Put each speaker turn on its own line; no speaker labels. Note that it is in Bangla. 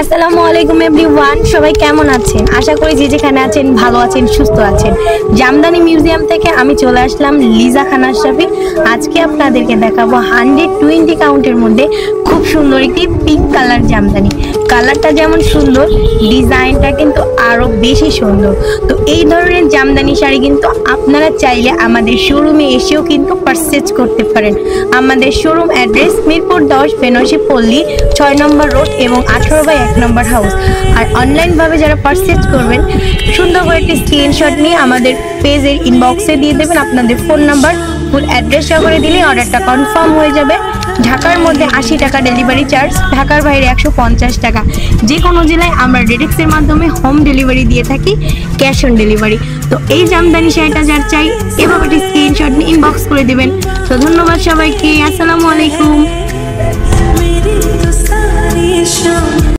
আসসালামু আলাইকুম এভরিওয়ান, সবাই কেমন আছেন? আশা করি যে যেখানে আছেন ভালো আছেন, সুস্থ আছেন। জামদানি মিউজিয়াম থেকে আমি চলে আসলাম লিজা খান আশরাফি। আজকে আপনাদেরকে দেখাবো 120 কাউন্টের মধ্যে খুব সুন্দর একটি পিঙ্ক কালার জামদানি। কালারটা যেমন সুন্দর, ডিজাইনটা কিন্তু আরো বেশি সুন্দর। তো এই ধরনের জামদানি শাড়ি কিন্তু আপনারা চাইলে আমাদের শোরুমে এসেও কিন্তু পারচেজ করতে পারেন। আমাদের শোরুম অ্যাড্রেস মিরপুর 10 বেনশি পল্লী 6 নম্বর রোড এবং 18/1 নম্বর হাউস। আর অনলাইনভাবে যারা পারচেজ করবেন, সুন্দর করে একটি স্ক্রিনশট নিয়ে আমাদের পেজের ইনবক্সে দিয়ে দেবেন আপনাদের ফোন নাম্বার, ফুল অ্যাড্রেসটা করে দিলে অর্ডারটা কনফার্ম হয়ে যাবে। ঢাকার মধ্যে 80 টাকা ডেলিভারি চার্জ, ঢাকার বাইরে 150 টাকা। যে কোনো জেলায় আমরা ডেডেক্সের মাধ্যমে হোম ডেলিভারি দিয়ে থাকি, ক্যাশ অন ডেলিভারি। তো এই জামদানি শাড়িটা যার চাই, এভাবে একটি স্ক্রিনশট নিয়ে ইনবক্স করে দেবেন। তো ধন্যবাদ সবাইকে, আসসালামু আলাইকুম।